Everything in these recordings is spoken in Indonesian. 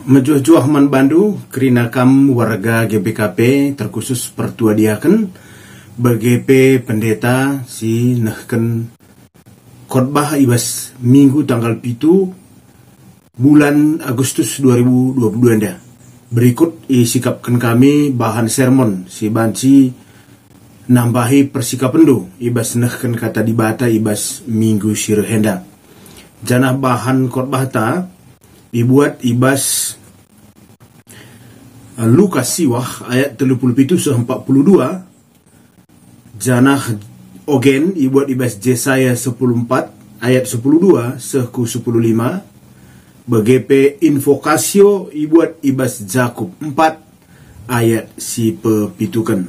Mejuah-juah man bandu kerina kam warga GBKP terkhusus pertua diaken BGP pendeta si nahken khotbah ibas minggu tanggal 7 bulan Agustus 2022 anda. Berikut isikapkan kami bahan sermon si banci nambahi persikapan do ibas nahken kata dibata ibas minggu sirhenda. Janah bahan khotbah ta dibuat ibas Lukas siwah ayat 37-42, janah ogen dibuat ibas Yesaya 14 ayat 12 sehku 15, BGP invokasio dibuat ibas Jakub 4 ayat si pepitukan.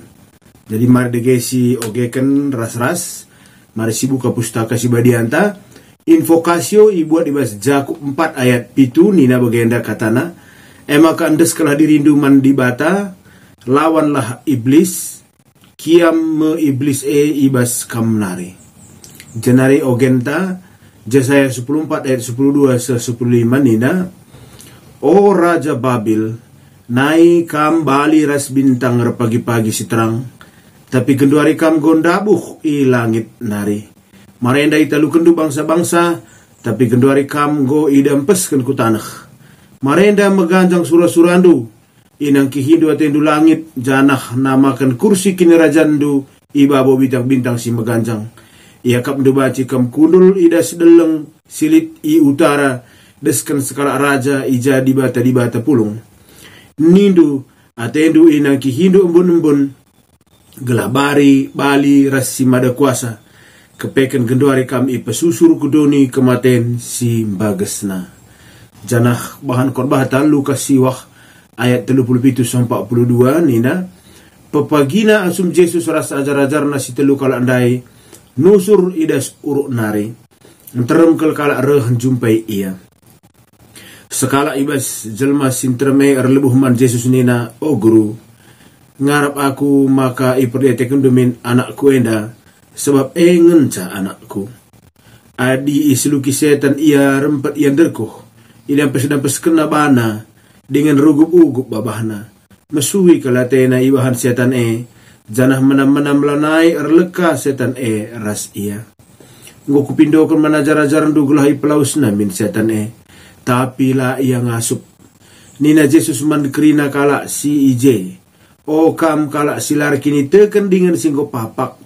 Jadi mari degesi ogeken ras-ras, mari si buka pustaka si badianta. Invokasio ibuat ibas Jakub 4 ayat pitu nina bagenda katana, emaka andes kalah dirindu man dibata, lawanlah iblis, kiam me iblis ibas kamnari. Jenari ogenta Yesaya 14 ayat 12-15 nina, O Raja Babil, nai kam bali ras bintang repagi-pagi si terang, tapi genduari kam gondabuh i langit nari. Marenda italu kendu bangsa-bangsa, tapi genduari kam go idampeskan ku tanah. Marenda meganjang sura-surandu, inang kihindu atendu langit, janah namakan kursi kinerajandu, ibabo bintang-bintang si meganjang. Ia kap baci kam kundul ida sedeleng, silit i utara, deskan sekala raja ija dibata-dibata pulung. Nindu atendu inang kihindu embun-embun, gelabari bali rasi mada kuasa. Kepeken genduari kam ipesusur kudoni kematen si bagesna. Janah bahan khotbah ta Lukas siwah ayat 37-42 nina, pepagina asum Yesus rasa ajar-ajarna si telu kala andai nusur idas uruk nari terem kel kala reh jumpai ia. Sekala ibas jelma sintreme erlebuh man Yesus nina, o guru ngarap aku maka iperdiatekan domin anakku enda, sebab ngenca anakku. Adi isluki setan ia rempet ian derkuh, idampes kena bana, dengan rugup-ugup babahna. Mesui kalatena ibahan setan janah menam-menam lanai erleka setan ras ia. Nggo kupindokan manajar-ajaran dugulahi pelausna min setan tapi la ia ngasup. Nina Yesus man kerina kala si ije, o kam kala silar kini teken dengan singgo papak,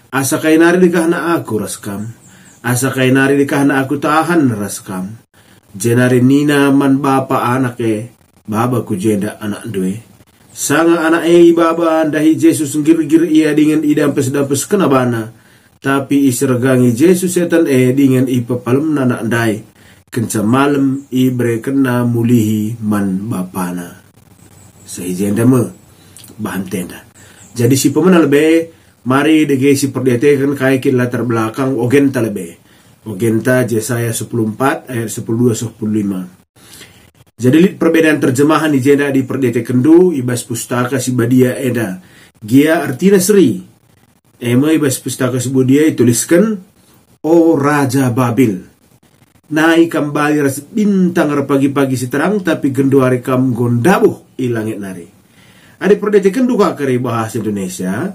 asa kainari dikahna aku raskam, asa kainari dikahna aku tahan raskam. Jenari nina man bapa anak baba ku jenda anak due. Sanga anak baba dahi Yesus ngir-gir ia dengan idampes-dampes kena bana, tapi isergangi Yesus setan dengan ipepalem anak dai. Kenca malam ibre kena mulihi man bapana. Sehijenda me bahan tenda. Jadi si pemana lebih mari degesi perdetekan kaikin latar belakang ogenta lebe. Ogenta Yesaya 14 ayat 12-15. Jadi perbedaan terjemahan di jenda di perdetekan du ibas pustaka si badia eda. Gia artina seri. Ibas pustaka si badia tuliskan, O Raja Babil, naik kembali ras bintang pagi-pagi si terang, tapi genduari kam gondabuh ilangit nari. Ada perdetekan duka kari bahasa Indonesia.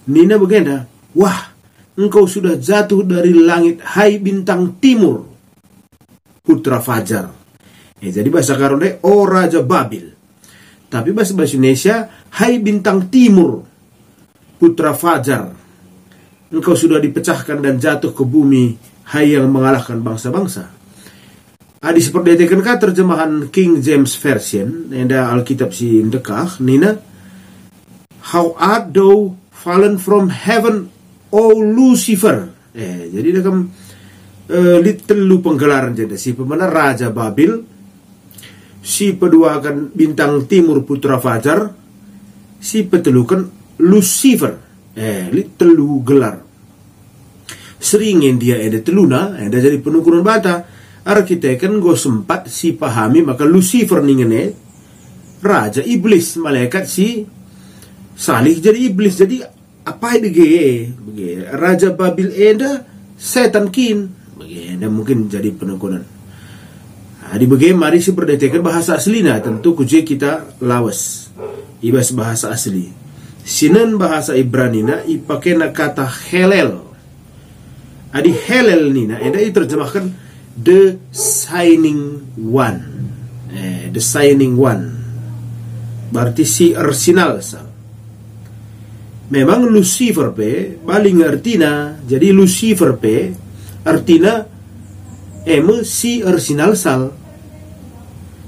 Nina begenda, wah, engkau sudah jatuh dari langit, hai bintang timur, putra fajar. Jadi bahasa Karone, o Raja Babil. Tapi bahasa Indonesia, hai bintang timur, putra fajar. Engkau sudah dipecahkan dan jatuh ke bumi, hai yang mengalahkan bangsa-bangsa. Adi seperti kan terjemahan King James Version, ada Alkitab si dekah, nina, how art thou fallen from heaven, O Lucifer. Jadi dalam litelu penggelaran jadi si pemana Raja Babil, si peduakan bintang timur putra fajar, si petelukan Lucifer. Litelu gelar. Seringin dia ada teluna, ada jadi penukuran bata. Arkitekan go sempat si pahami maka Lucifer ningene raja iblis, malaikat si salih jadi iblis. Jadi apa ini Raja Babil enda setan kin, begini mungkin jadi penukuran. Di bagian mari si perdetekan bahasa aslina tentu kuje kita lawas ibas bahasa asli. Sinan bahasa Ibranina ipakena kata helel. Adi helel nina enda diterjemahkan the shining one. The shining one. Berarti si arsinal sal. Memang Lucifer pe paling artina jadi Lucifer pe artina si arsinal sal.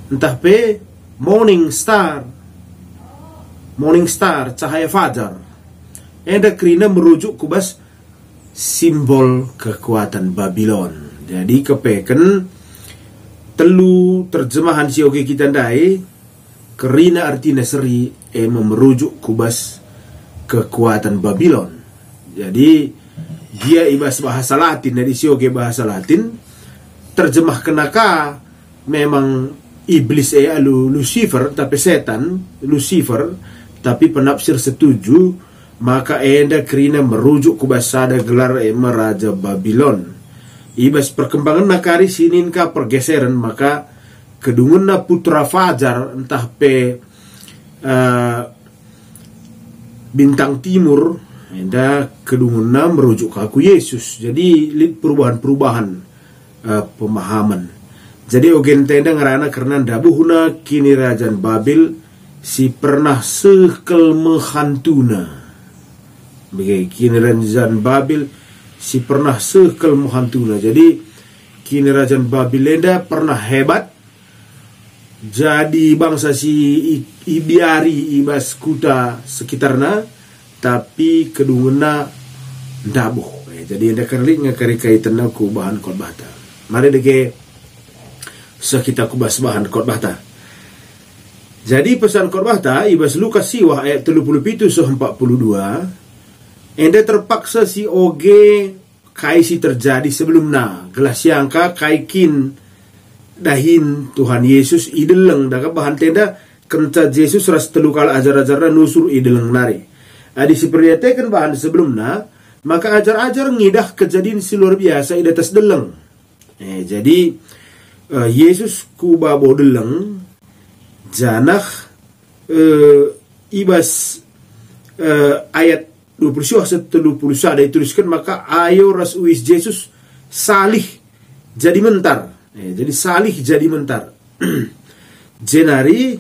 Entah pe morning star, cahaya fajar. Enda kerina merujuk kubas simbol kekuatan Babylon. Jadi kepeken telu terjemahan si oke kita ndai kerina artina seri merujuk kubas kekuatan Babylon. Jadi dia ibas bahasa Latin, dari si oke bahasa Latin terjemah kenaka memang iblis Lucifer tapi setan Lucifer tapi penafsir setuju maka enda kerina merujuk kubasada gelar Raja Babylon. Ibas perkembangan nakari sinin ka pergeseran maka kedungun na putra fajar entah pe bintang timur enda kedungun na merujuk ke aku Yesus. Jadi perubahan-perubahan pemahaman. Jadi ogen tenda ngerana karena dabuhuna kini Rajan Babil si pernah sekel menghantuna. Begitu kini Rajan Babil si pernah sekel menghantuna. Jadi kini Rajan Babil enda pernah hebat. Jadi bangsa si ibiari ibas kuta sekitarna tapi kedunguna dabuh. Jadi enda kerling ngakari kaitan aku bahan khotbah. Mari deke kita kubas bahan khotbah ta. Jadi pesan khotbah ta ibas Lukas siwah ayat 37 42 enda terpaksa si oge kai si terjadi sebelumna gelas yangka kaikin dahin Tuhan Yesus ideleng daga bahan tenda kenca Yesus ras telu kala ajar-ajarna nusur ideleng nari. Adi si perlihatkan bahan sebelumna maka ajar-ajar ngidah kejadian si luar biasa ida tas deleng. Jadi Yesus kuba bodeleng janah ibas ayat 20 ada dituliskan maka ayo ras uis Yesus salih jadi mentar. Jadi salih jadi mentar. Jenari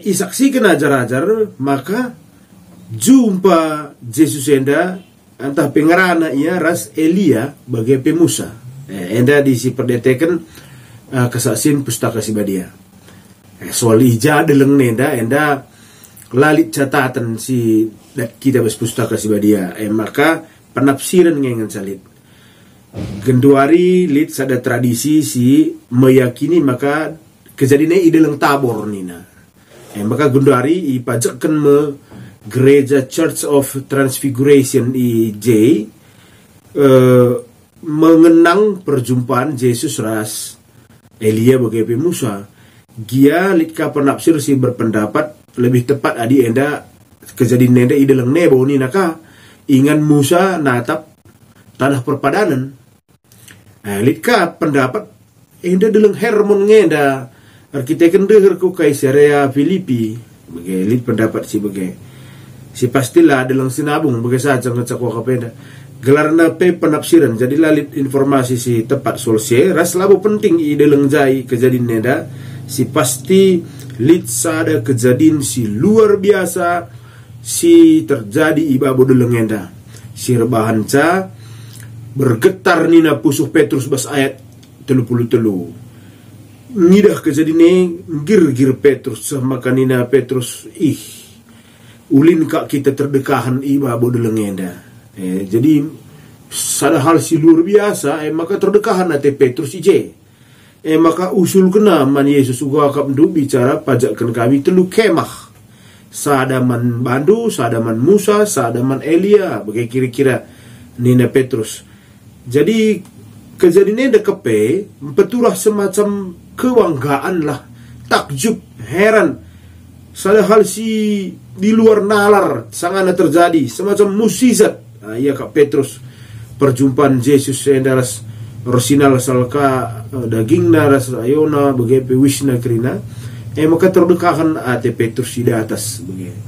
isaksikan ajar-ajar maka jumpa Yesus enda antah pengarana ia ras Elia bagai pemusa. Enda disi perdetekan kesaksian pustaka Sibadia. Soal ija deleng enda lalit catatan si kita bas pustaka Sibadia. Maka penafsiran ngengan salit. Genduari lit sada tradisi si meyakini maka kejadiannya ideleng tabor nina. Maka genduari ipajakkan me gereja Church of Transfiguration IJ mengenang perjumpaan Yesus ras Elia bagai Musa. Gia litka penafsir si berpendapat lebih tepat adi enda kejadian enda ideleng nebo ni naka ingan Musa natap tanah perpadanan. Litka pendapat enda deleng Hermon ngenda arkiteken deher ku Kaisarea Filipi bagai lit pendapat si bagai si pastilah deleng sinabung bagai saja ngecak wakapenda gelarna pe penafsiran jadi lalit informasi si tepat solse ras labu penting ide lengjai kejadian neda si pasti lit sada kejadian si luar biasa si terjadi ibabu delengenda si rebahan ca bergetar nina pusuh Petrus bas ayat 33 ngidah kejadian gir Petrus sama kanina Petrus ulin kak kita terdekahan ibabu delengenda. Jadi sada hal si luar biasa maka terdekahan nate Petrus ije maka usul kena man Yesus uga akap ndu bicara pajakkan kami telu kemah sadaman bandu sadaman Musa sadaman Elia bagai kira-kira nina Petrus. Jadi kejadiannya dekepe peturah semacam kewanggaan lah takjub heran sada hal si di luar nalar sangana terjadi semacam musizat. Iya Kak Petrus perjumpaan Yesus endaras Orsinal salka dagingna rasa ayona begepe wisna krina maka terdekakan ate Petrus di atas begitu.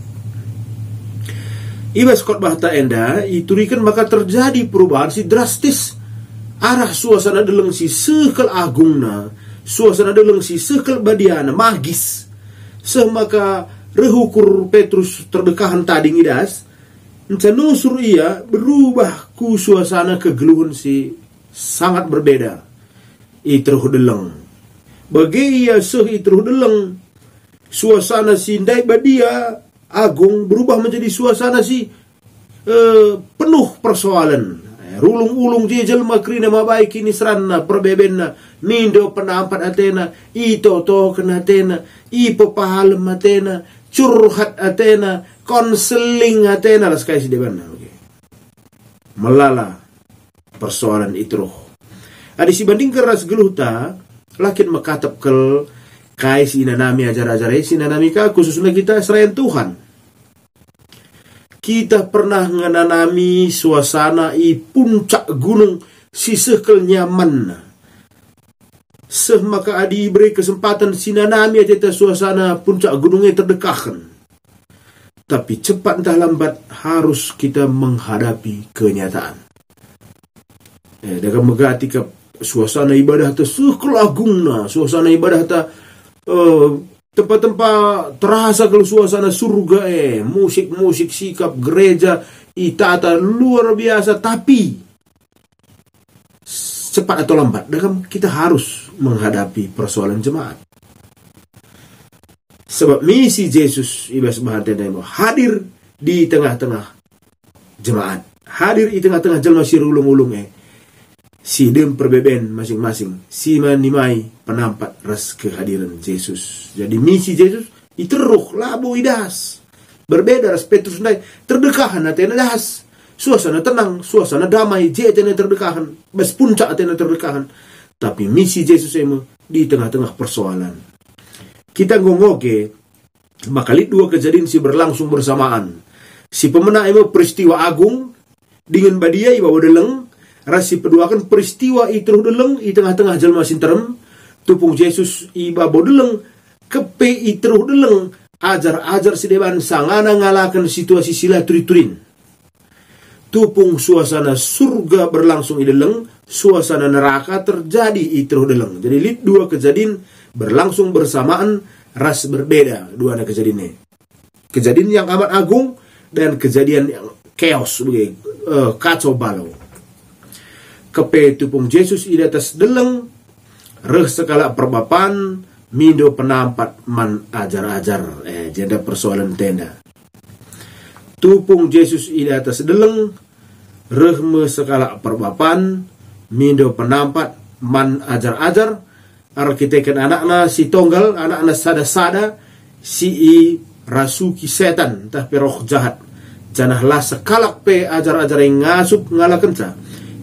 Ibas khotbah ta enda iturikan maka terjadi perubahan si drastis arah suasana deleng si sekel agungna, suasana deleng si sekel badiana magis. Semaka rehukur Petrus terdekahan tadi ngidas encanusur ia berubah ku suasana kegeluhan si sangat berbeda. Itruh deleng bagi ia itruh deleng suasana si ndai badia agung berubah menjadi suasana si penuh persoalan. Rulung-ulung jejel makrina mabaik ini serana perbebenna mindo penampat atena ito to kenatena ipo pahalem atena curhat atena konseling atena las kai si debanna melala persoalan itu roh. Adi si banding keras geluhta lakin makatap kel kai si inanami ajar-ajar si inanami ka khususnya kita serayan Tuhan. Kita pernah ngananami suasana i puncak gunung si sekel nyaman. Maka adi beri kesempatan sinanami aja suasana puncak gunungnya terdekahkan. Tapi cepat entah lambat harus kita menghadapi kenyataan. Dalam megati ke suasana ibadah ta sekel agungna, suasana ibadah ta tempat-tempat terasa kalau suasana surga musik-musik sikap gereja itata luar biasa, tapi cepat atau lambat kita harus menghadapi persoalan jemaat. Sebab misi Yesus ibas bahan hadir di tengah-tengah jemaat, hadir di tengah-tengah jelma si ulung-ulung si dem perbeben masing-masing si manimai penampat ras kehadiran Yesus. Jadi misi Yesus iteruh labu idas berbeda ras Petrus nai terdekahan atena das suasana tenang, suasana damai jetena terdekahan bas puncak atena terdekahan. Tapi misi Yesus di tengah-tengah persoalan kita ngongoge makalit dua kejadian si berlangsung bersamaan. Si pemena peristiwa agung dengan badia ibawa deleng rasi peduakan peristiwa itu deleng di tengah-tengah jelma sinterem tupung Yesus iba bodeleng kepe itu deleng ajar-ajar si deban sangana ngalakan situasi sila turi-turin tupung suasana surga berlangsung ideleng suasana neraka terjadi itu deleng. Jadi lid dua kejadian berlangsung bersamaan ras berbeda dua anak kejadiannya. Kejadian yang amat agung dan kejadian yang chaos kacau balau. Kepe tupung Yesus di atas deleng reh sekala perbapan mindo penampat man ajar-ajar jenda persoalan tenda. Tupung Yesus di atas deleng reh me sekala perbapan mindo penampat man ajar-ajar arkiteken anakna si tonggal anakna sada-sada si i rasuki setan tah peroh jahat janahlah sekalak pe ajar-ajar yang ngasup ngalakenca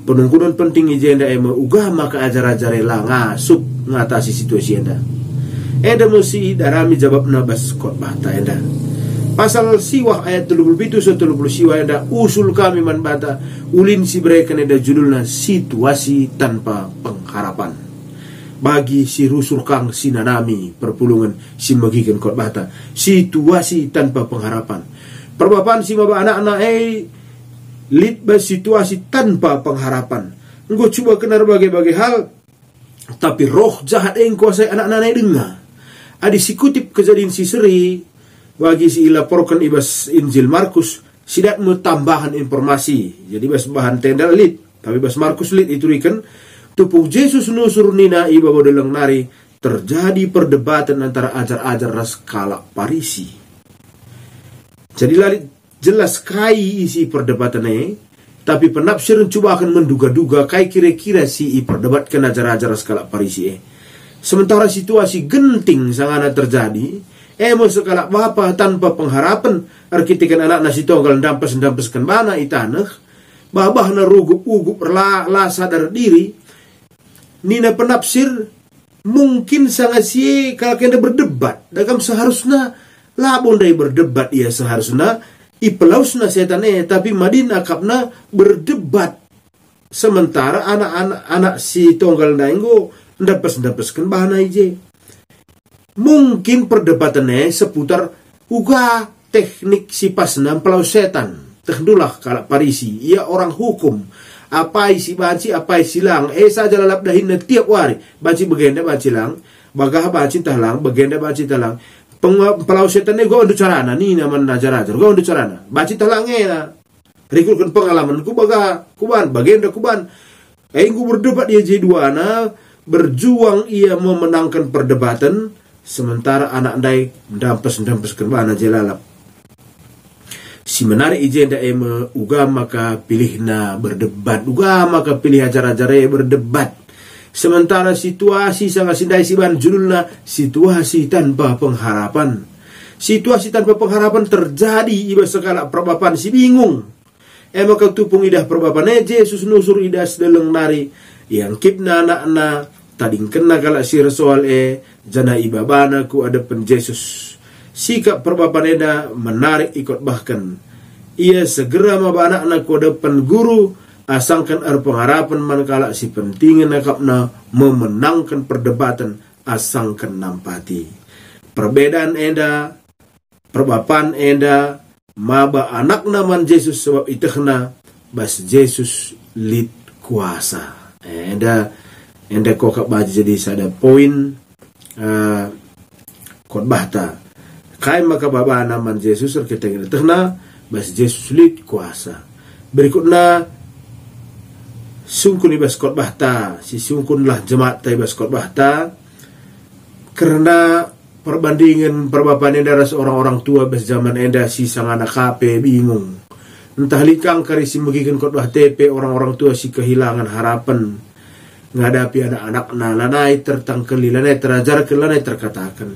penungkunan penting ijenda ugah maka ajar-ajar lah ngasup ngatasi situasi enda mesti darami jawab nabas khotbah ta enda pasal siwah ayat 37 siwah enda usul kami man bata ulin si mereka enda judulna situasi tanpa pengharapan bagi si rusur kang sinanami perpulungan si magikan khotbah ta situasi tanpa pengharapan perbapan si maba anak-anak litbah situasi tanpa pengharapan. Engkau coba kenar bagai-bagai hal, tapi roh jahat yang kuasai anak-anak dengar. Adi si kutip kejadian si seri, bagi si laporkan ibas Injil Markus, sidat mu tambahan informasi. Jadi bas bahan tenda lit, tapi bas Markus lit itu ikan, tupung Yesus nusur nina iba bodeleng nari, terjadi perdebatan antara ajar-ajar ras kalak Parisi. Jadi lalit jelas kai isi perdebatannya, tapi penafsir coba akan menduga-duga kai kira-kira si perdebatkan ajar-ajar skala Parisi sementara situasi genting sangana terjadi sekala bapa tanpa pengharapan arkitekan anak nasi tonggal dampes-dampeskan bana itaneh babah na rugup-ugup la sadar diri nina penafsir mungkin sangat si kalau kena berdebat dalam seharusnya labon dari berdebat ia seharusnya ipelausna setannya tapi madin akapna berdebat Sementara anak si tonggal nainggo ndapes-ndapeskan bahana ije. Mungkin perdebatannya seputar uga teknik si pasnam pelau setan. Tehdulah kalak parisi, ia orang hukum. Apa isi banci, apa isi lang. Saja lalap dahin tiap hari. Banci begenda, banci lang. Bagah banci talang, begenda banci talang. Pelau setan ni gua undu carana. Ni naman najar-ajar. Gua undu carana. Banci talang Rikulkan pengalaman ku baga kuban, bagenda kuban. Ku berdebat dia J2 berjuang ia memenangkan perdebatan, sementara anak ndai dampes kerbana jelalap. Si menarik ijenda uga maka pilihna berdebat, uga maka pilih ajar-ajare berdebat. Sementara situasi sangat sindai siban judulna situasi tanpa pengharapan. Situasi tanpa pengharapan terjadi iba sekala perbapan si bingung. Maka tupung idah perbapan Yesus nusur idah sedeleng nari yang kipna anak-na tading kena kalak si resoal jana ibabana ku ada pen Yesus. Sikap perbapan eda menarik ikut bahkan. Ia segera maba anak-na ku ada pen guru asangkan pengharapan manakala si pentingin nakapna memenangkan perdebatan asangkan nampati. Perbedaan eda, perbapan eda, maba anak naman Yesus sebab itehna bas Yesus lid kuasa. Enda kokak baji jadi sada poin khotbah ta. Kai maka baba naman Yesus terketeng itehna bas Yesus lid kuasa. Berikutnya sungkun ibas khotbah ta. Si sungkunlah jemaat ta ibas khotbah ta karena perbandingan perbapan enda orang-orang tua bes zaman enda si sang anak kape bingung. Entah likang karisi megikan khotbah TP orang-orang tua si kehilangan harapan ngadapi anak-anak lanai tertangkeli, lanai terajar ke lanai terkatakan.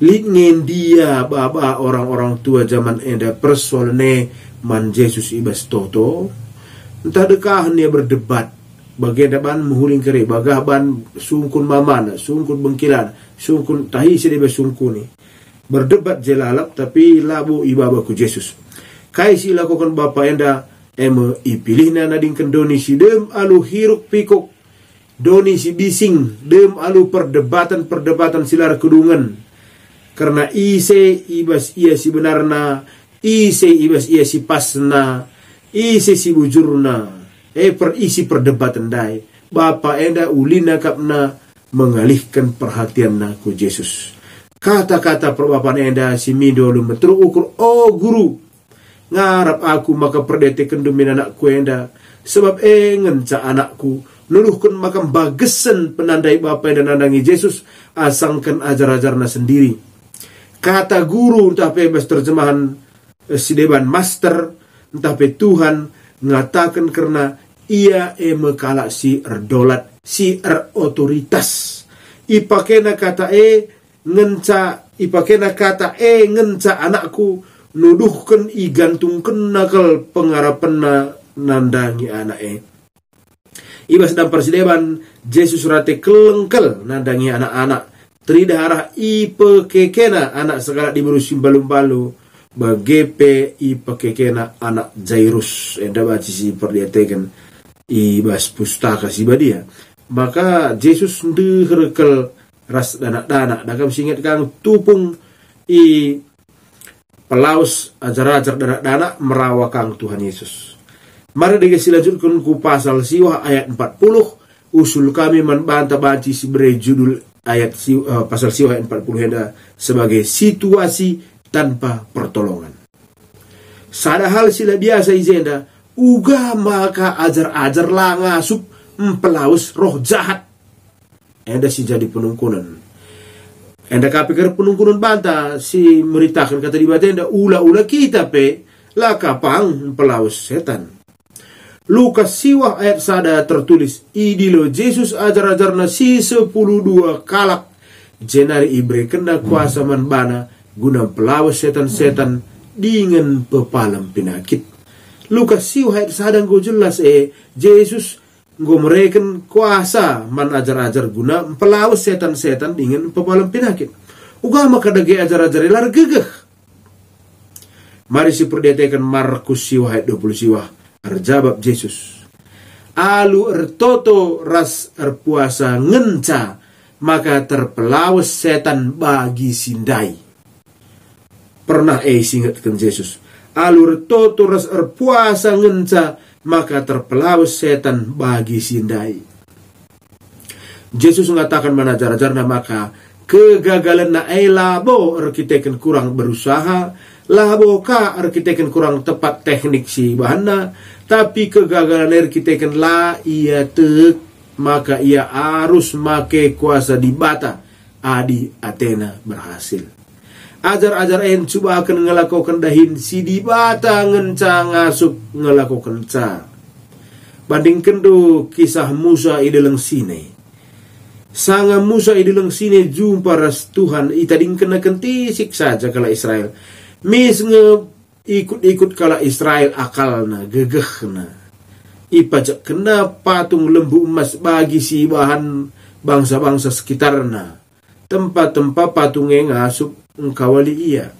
Lingin dia baba orang-orang tua zaman enda persoalne man Yesus ibas toto. Entah dekah dia berdebat. Bagian ban muhuling kere, bagah ban sungkun mamana, sungkun bengkilan, sungkun tahi sedebe sungkuni. Berdebat jelalap tapi labu ibabaku Yesus. Kai si lakukan bapa enda ipilihna nadingkan doni si dem alu hiruk pikuk. Doni si bising dem alu perdebatan silar kedungan. Karena ise ibas ia si benarna, ise ibas ia si pasna, ise si bujurna. Perisi perdebatan dai. Bapa enda ulina kapna mengalihkan perhatian ku Yesus. Kata-kata perbapan enda si mido lu metru ukur, oh guru, ngarap aku maka perdete kendumin anakku enda. Sebab ngenca anakku nuluhkan makam bagesen penandai bapa enda nandangi Yesus asangkan ajar-ajarna sendiri. Kata guru entah bebas terjemahan si deban master entah pe Tuhan ngatakan karena ia mekala si erdolat, si otoritas. Ipakena kata ngenca anakku nuduhkan igantungkan nakal pengarapan nandangi anak Ibas dan persideban Yesus rate kelengkel nandangi anak-anak. Tridarah ipekekena anak segala diburu simbalum-balu. Bagepe ipekekena anak Jairus. Enda baci si perdiatekan ibas pustaka si badia. Maka Yesus ndeherkel ras danak-danak. Dakam singet kang tupung pelaus ajar-ajar danak-danak merawakang Tuhan Yesus. Mari dilanjutkan ku pasal siwah ayat 40. Usul kami membantah banci si beri judul ayat pasal siwah ayat 40 henda sebagai situasi tanpa pertolongan. Sadahal sila biasa izenda uga maka ajar-ajar lah ngasup pelaus roh jahat. Enda si jadi penungkunan. Enda kapikir penungkunan banta si meritakan kata di batenda ula-ula kita pe lah kapang pelaus setan. Lukas siwah ayat sada tertulis idilo Yesus ajar-ajarna si 12 kalak jenari ibre kena kuasa manbana guna pelawas setan-setan dengan pepalam penyakit. Lukas siwah ayat sadang go jelas Yesus go mereken kuasa man ajar-ajar guna pelawas setan-setan dengan pepalam penyakit. Uga maka dage ajar-ajar lar gegeh. Mari si perdetekan Markus siwah ayat 20 siwah. Arjabab Yesus. Alu ertoto ras erpuasa ngenca, maka terpelawas setan bagi sindai. Pernah singatkan Yesus. Alu ertoto ras erpuasa ngenca, maka terpelawas setan bagi sindai. Yesus mengatakan mana jar-jarna, maka kegagalan na labo arkiteken kurang berusaha, labo ka arkiteken kurang tepat teknik si bahanna, tapi kegagalan arkiteken la ia tek, maka ia harus make kuasa di bata adi Athena berhasil. Ajar-ajar coba akan ngelakukan dahin si di bata ngenca ngasup ngelakukan ca. Bandingkan do kisah Musa ideleng sine. Sanga Musa ideleng sini jumpa ras Tuhan itading kena kentisik saja kala Israel. Mis ikut-ikut kala Israel akalna gegehna. Ipajak kena patung lembu emas bagi si bahan bangsa-bangsa sekitarna. Tempat-tempat patungnya ngasup ngkawali ia.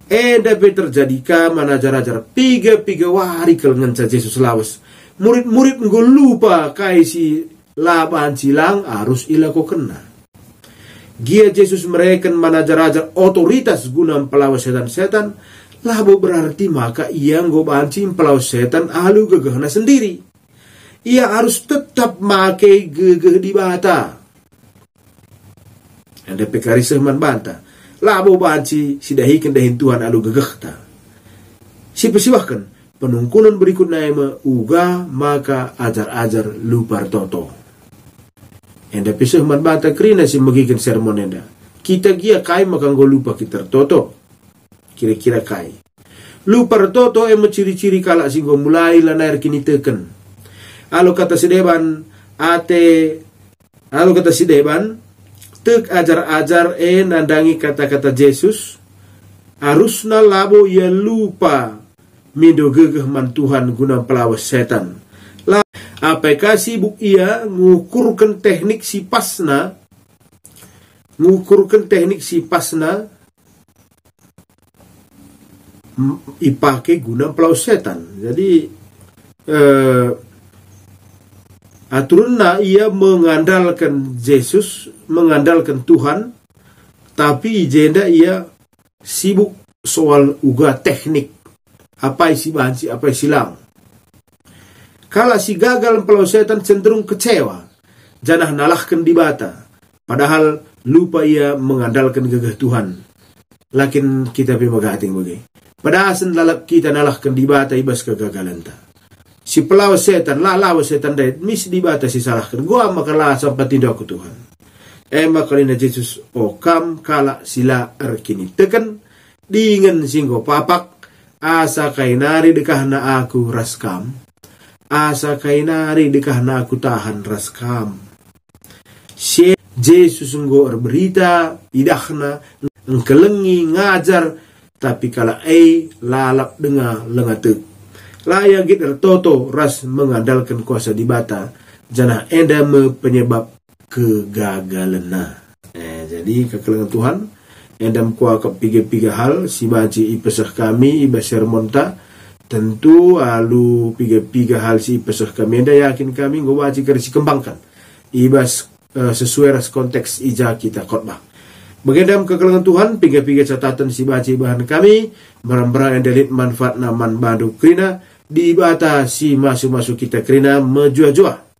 Dapat terjadi ka manajar-ajar piga-piga wari kel ngenca Yesus lawas. Murid-murid nggo lupa kai si laban silang harus ilaku kena. Gia Yesus mereken manajar-ajar otoritas guna pelawas setan-setan, labo berarti maka ia ngobanci pelawas setan alu gegehna sendiri. Ia harus tetap make gegeh di bata. Ada pekari sehman banta. Labo banci sidahikan dahin Tuhan alu gegehta. Si persiwahkan penungkunan berikutnya uga maka ajar-ajar lupar toto. Enda pisah man bata krina si magikin sermon enda. Kita gia kai maka nggo lupa kita toto. Kira-kira kai. Lupa toto ciri-ciri kala si nggo mulai lanair kini teken. Alo kata si deban tek ajar-ajar nandangi kata-kata Yesus. Harusna labo ia lupa mindo gegeh man Tuhan guna pelawas setan. Apakah sibuk ia ngukurkan teknik si pasna ipake guna pelawas setan. Jadi aturna ia mengandalkan Yesus, mengandalkan Tuhan, tapi jenda ia sibuk soal uga teknik apa isi banci apa isi silang. Kalau si gagal pelawas setan cenderung kecewa, janah nalahkan di bata, padahal lupa ia mengandalkan gegeh Tuhan. Lakin kita pemagating bagi. Padahal lalap kita nalahkan di bata ibas kegagalan ta. Si pelawas setan lawas setan dait mis di bata si salahkan. Gua makalah sampai tindak ku Tuhan. Makalina Yesus kam kala sila erkini tekan dingin singgo papak asa kainari dekahna aku raskam. Asa kainari dekahna aku tahan raskam. Si Yesus nggo berita idahna engkelengi ngajar tapi kala lalap dengar lengatek. Layak git toto ras mengandalkan kuasa di bata janah enda penyebab kegagalan. Jadi kekelengan Tuhan endam kuah kepiga-piga hal si baci ipesah kami ibas sermonta. Tentu alu piga-piga hal si pesah kami enda yakin kami ngowaji kerisi kembangkan ibas sesuai ras konteks ija kita khotbah. Bagendam kekelengan Tuhan piga-piga catatan si baci bahan kami barang-barang yang delit manfaat naman bandu krina di bata si masuk-masuk kita krina menjua-jua.